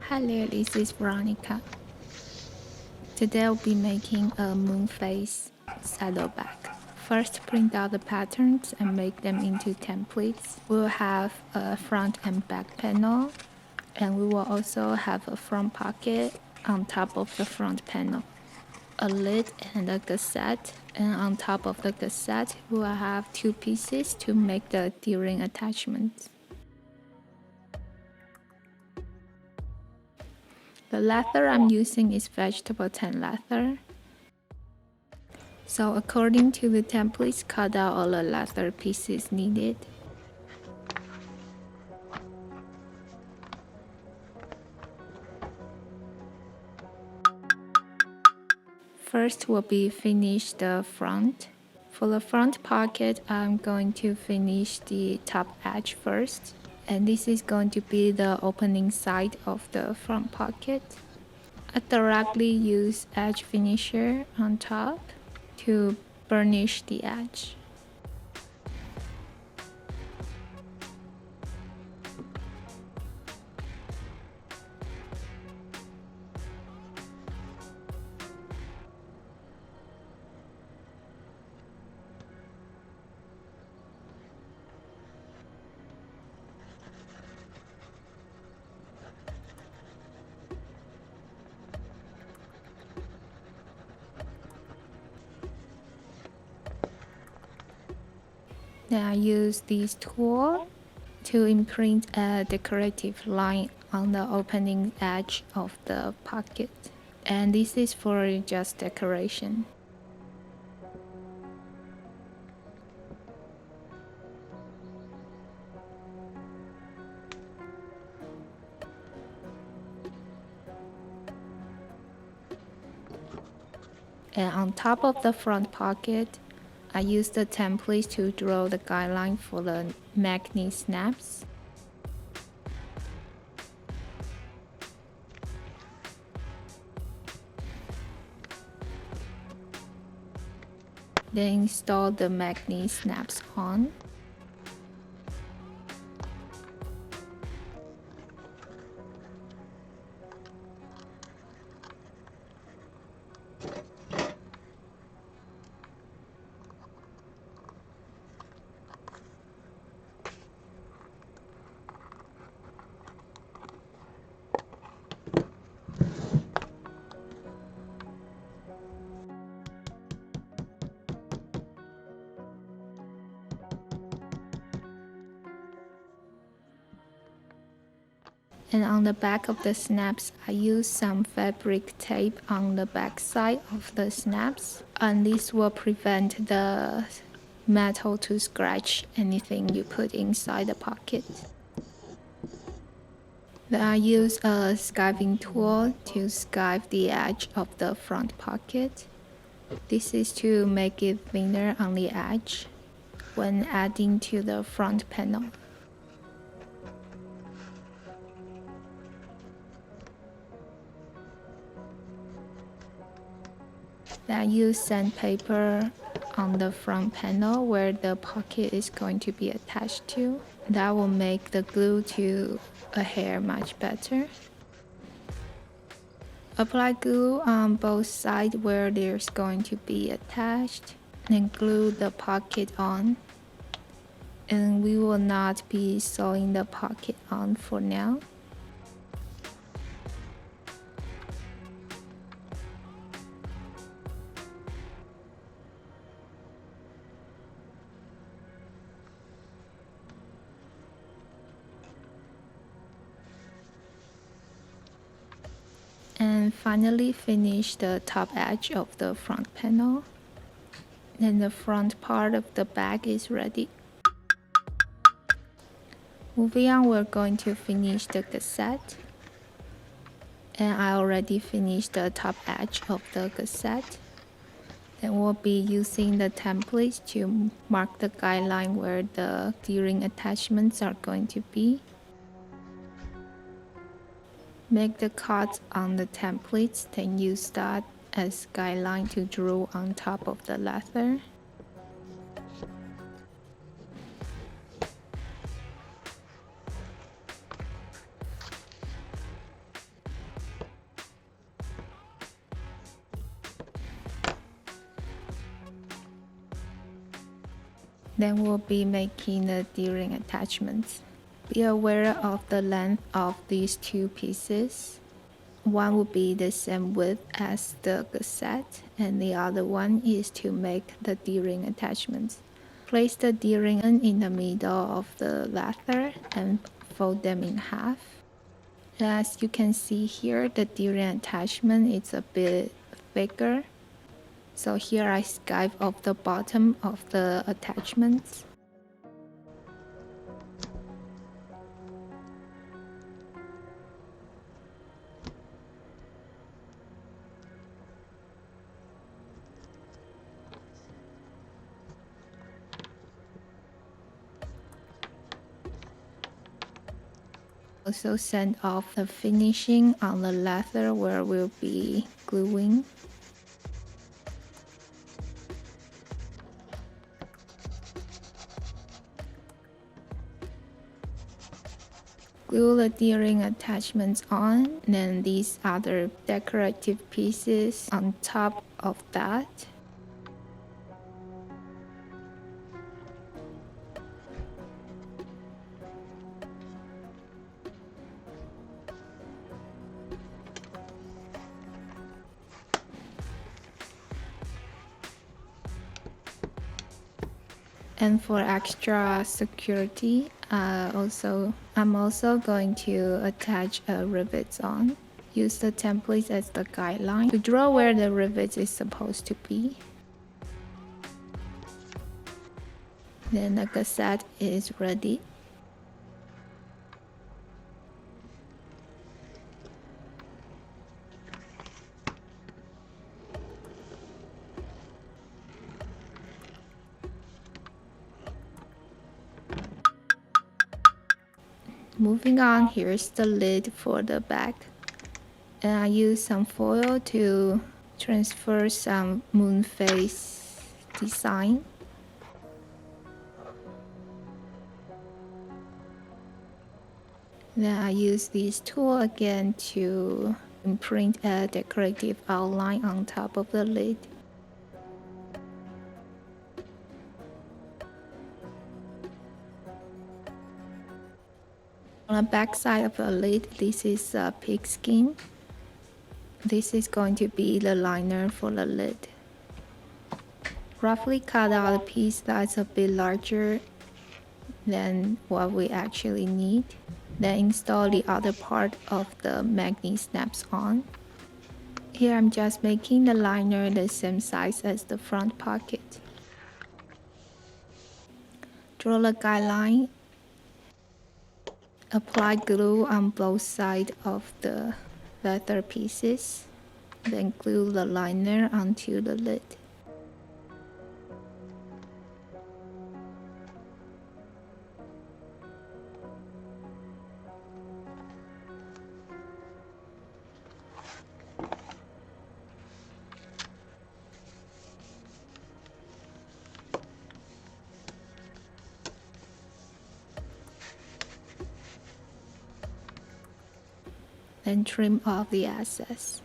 Hello, this is Veronica. Today I'll be making a moon face saddleback. First, print out the patterns and make them into templates. We'll have a front and back panel, and we will also have a front pocket on top of the front panel, a lid and a cassette, and on top of the cassette we will have two pieces to make the D-ring attachments. The leather I'm using is vegetable tan leather. So according to the templates, cut out all the leather pieces needed. First will be finish the front. For the front pocket, I'm going to finish the top edge first. And this is going to be the opening side of the front pocket. I directly use edge finisher on top to burnish the edge. Then I use this tool to imprint a decorative line on the opening edge of the pocket. And this is for just decoration. And on top of the front pocket, I use the template to draw the guideline for the magnet snaps. Then install the magnet snaps on. And on the back of the snaps, I use some fabric tape on the back side of the snaps, and this will prevent the metal to scratch anything you put inside the pocket. Then I use a skiving tool to skive the edge of the front pocket. This is to make it thinner on the edge when adding to the front panel. Then I use sandpaper on the front panel where the pocket is going to be attached to. That will make the glue to adhere much better. Apply glue on both sides where there's going to be attached, and glue the pocket on. And we will not be sewing the pocket on for now. And finally finish the top edge of the front panel. Then the front part of the bag is ready. Moving on, we're going to finish the cassette. And I already finished the top edge of the cassette. Then we'll be using the templates to mark the guideline where the D-ring attachments are going to be. Make the cuts on the templates, then use that as guideline to draw on top of the leather. Then we'll be making the D-ring attachments. Be aware of the length of these two pieces. One will be the same width as the cassette, and the other one is to make the D-ring attachments. Place the D-ring in the middle of the leather and fold them in half. As you can see here, the D-ring attachment is a bit thicker. So here I skive off the bottom of the attachments. Also send off the finishing on the leather where we'll be gluing. Glue the D-ring attachments on, then these other decorative pieces on top of that. And for extra security, I'm also going to attach rivets on. Use the templates as the guideline to draw where the rivets is supposed to be. Then the cassette is ready. Moving on, here's the lid for the bag. And I use some foil to transfer some moon face design. Then I use this tool again to imprint a decorative outline on top of the lid. On the back side of the lid, this is pig skin. This is going to be the liner for the lid. Roughly cut out a piece that's a bit larger than what we actually need. Then install the other part of the magnet snaps on. Here I'm just making the liner the same size as the front pocket. Draw the guideline. Apply glue on both sides of the leather pieces. Then glue the liner onto the lid. Then trim off the excess.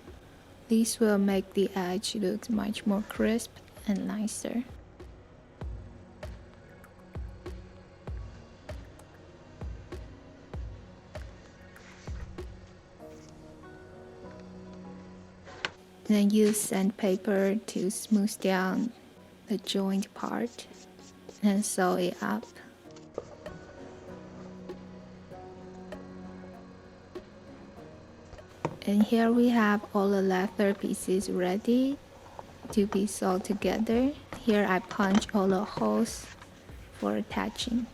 This will make the edge look much more crisp and nicer. Then use sandpaper to smooth down the joint part and sew it up. And here we have all the leather pieces ready to be sewed together. Here I punch all the holes for attaching.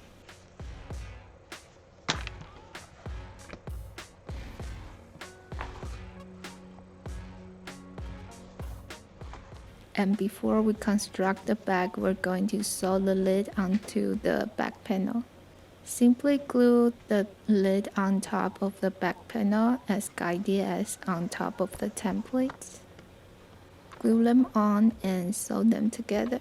And before we construct the bag, we're going to sew the lid onto the back panel. Simply glue the lid on top of the back panel as guided as on top of the templates. Glue them on and sew them together.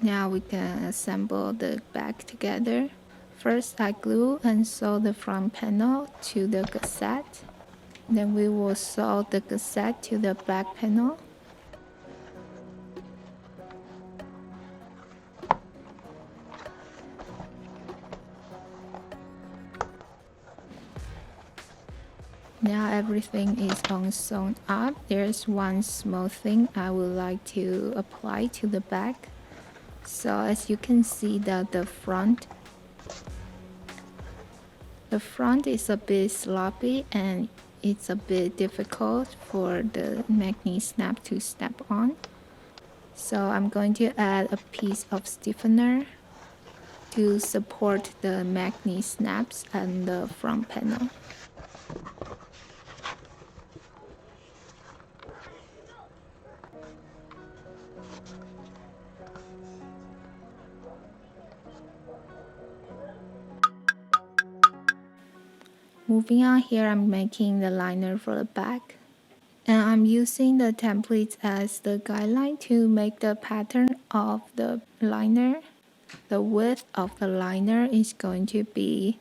Now we can assemble the bag together. First, I glue and sew the front panel to the cassette. Then we will sew the cassette to the back panel. Now everything is all sewn up. There's one small thing I would like to apply to the back. So as you can see that the front is a bit sloppy and it's a bit difficult for the magnet snap to snap on. So I'm going to add a piece of stiffener to support the magnet snaps and the front panel. Moving on, here I'm making the liner for the back. And I'm using the templates as the guideline to make the pattern of the liner. The width of the liner is going to be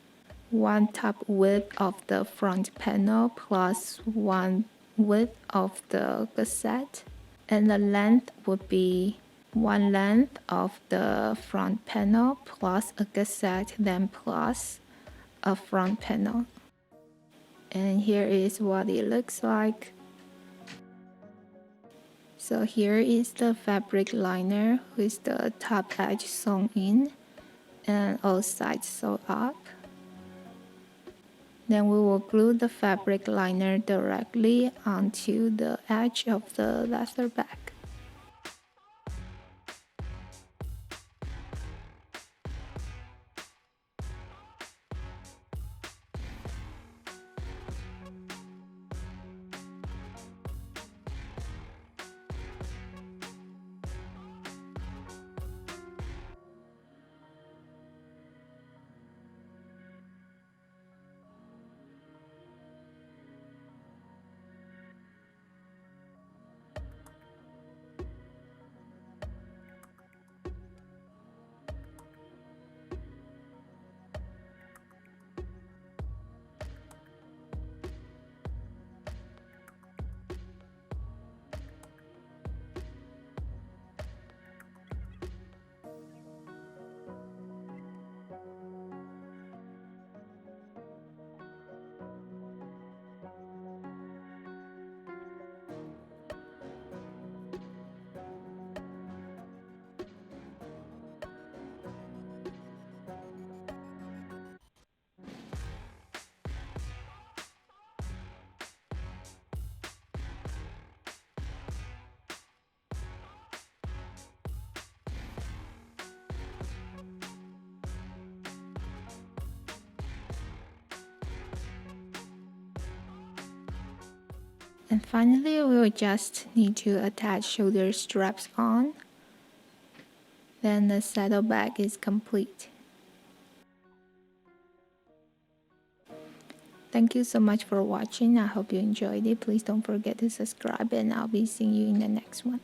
one top width of the front panel plus one width of the cassette. And the length would be one length of the front panel plus a cassette, then plus a front panel. And here is what it looks like. So here is the fabric liner with the top edge sewn in and all sides sewed up. Then we will glue the fabric liner directly onto the edge of the leather bag. And finally, we will just need to attach shoulder straps on. Then the saddlebag is complete. Thank you so much for watching. I hope you enjoyed it. Please don't forget to subscribe and I'll be seeing you in the next one.